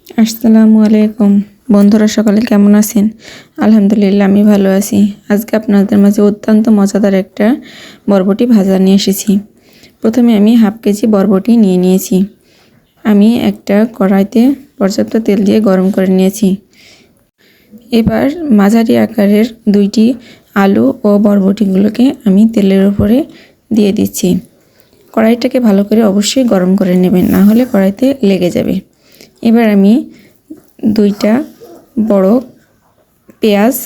আসসালামু আলাইকুম বন্ধুরা, সকালে কেমন আছেন? আলহামদুলিল্লাহ, আমি ভালো আছি। আজকে আপনাদের মাঝে অত্যন্ত মজাদার একটা বরবটি ভাজা নিয়ে এসেছি। প্রথমে আমি হাফ কেজি বরবটি নিয়ে নিয়েছি। আমি একটা কড়াইতে পর্যাপ্ত তেল দিয়ে গরম করে নিয়েছি। এবার মাঝারি আকারের দুইটি আলু ও বরবটিগুলোকে আমি তেলের উপরে দিয়ে দিচ্ছি। কড়াইটাকে ভালো করে অবশ্যই গরম করে নেবেন, না হলে কড়াইতে লেগে যাবে। এবার আমি দুইটা বড় পেঁয়াজ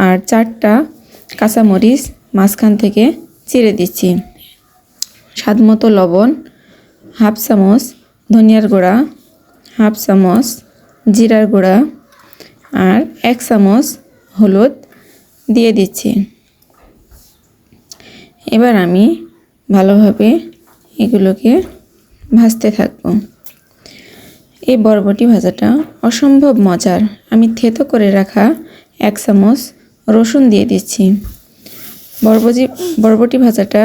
আর 4টা কাঁচামরিচ মাঝখান থেকে চিড়ে দিচ্ছি। স্বাদমতো লবণ, হাফ চামচ ধনিয়ার গুঁড়া, হাফ চামচ জিরার গুঁড়া আর 1 চামচ হলুদ দিয়ে দিচ্ছি। এবার আমি ভালোভাবে এগুলোকে ভাজতে থাকবো। এই বরবটি ভাজাটা অসম্ভব মজার। আমি থেতো করে রাখা 1 চামচ রসুন দিয়ে দিচ্ছি। বরবটি ভাজাটা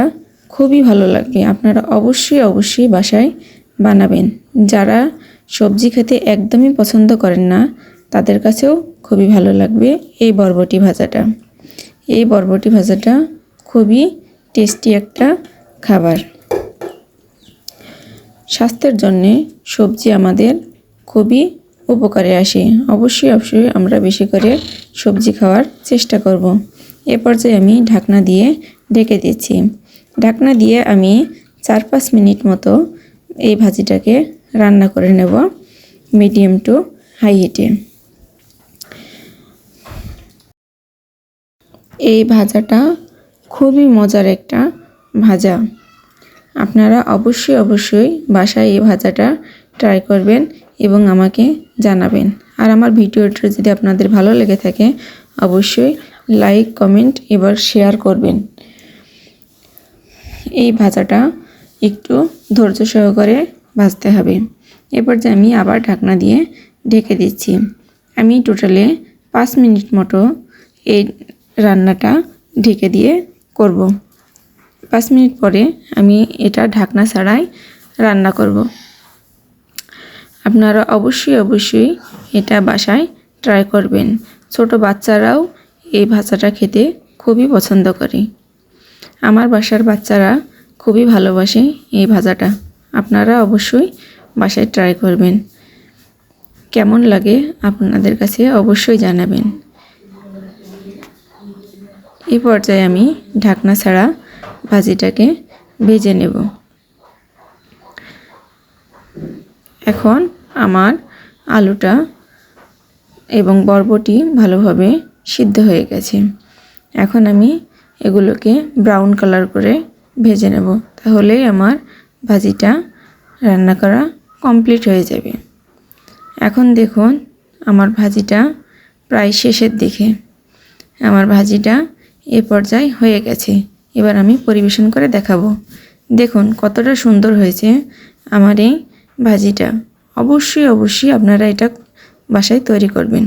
খুবই ভালো লাগবে। আপনারা অবশ্যই বাসায় বানাবেন। যারা সবজি খেতে একদমই পছন্দ করেন না, তাদের কাছেও খুবই ভালো লাগবে এই বরবটি ভাজাটা। এই বরবটি ভাজাটা খুবই টেস্টি একটা খাবার। স্বাস্থ্যের জন্যে সবজি আমাদের খুবই উপকারে আসে। অবশ্যই আমরা বেশি করে সবজি খাওয়ার চেষ্টা করব। এ পর্যায়ে আমি ঢাকনা দিয়ে ঢেকে দিচ্ছি। ঢাকনা দিয়ে আমি 4-5 মিনিট মতো এই ভাজিটাকে রান্না করে নেব মিডিয়াম টু হাই হিটে। এই ভাজাটা খুবই মজার একটা ভাজা। আপনারা অবশ্যই বাসায় এই ভাজাটা ট্রাই করবেন এবং আমাকে জানাবেন। আর আমার ভিডিওটা যদি আপনাদের ভালো লেগে থাকে, অবশ্যই লাইক, কমেন্ট এবার শেয়ার করবেন। এই ভাজাটা একটু ধৈর্য সহকারে ভাজতে হবে। এরপর যে আমি আবার ঢাকনা দিয়ে ঢেকে দিচ্ছি। আমি টোটালে 5 মিনিট মতো এই রান্নাটা ঢেকে দিয়ে করব। 5 মিনিট পরে আমি এটা ঢাকনা ছাড়াই রান্না করব। আপনারা অবশ্যই এটা বাসায় ট্রাই করবেন। ছোট বাচ্চারাও এই ভাজাটা খেতে খুবই পছন্দ করে। আমার বাসার বাচ্চারা খুবই ভালোবাসে এই ভাজাটা। আপনারা অবশ্যই বাসায় ট্রাই করবেন। কেমন লাগে আপনাদের কাছে অবশ্যই জানাবেন। এই পর্যায়ে আমি ঢাকনা ছাড়া ভাজিটাকে ভেজে নেব। এখন আমার আলুটা এবং বরবটি ভালোভাবে সিদ্ধ হয়ে গেছে। এখন আমি এগুলোকে ব্রাউন কালার করে ভেজে নেব। তাহলেই আমার ভাজিটা রান্না করা কমপ্লিট হয়ে যাবে। এখন দেখুন আমার ভাজিটা প্রায় শেষের দিকে। আমার ভাজিটা এ পর্যায়ে হয়ে গেছে। এবার আমি পরিবেশন করে দেখাবো। দেখুন কতটা সুন্দর হয়েছে আমার এই ভাজিটা। অবশ্যই আপনারা এটা বাসায় তৈরি করবেন।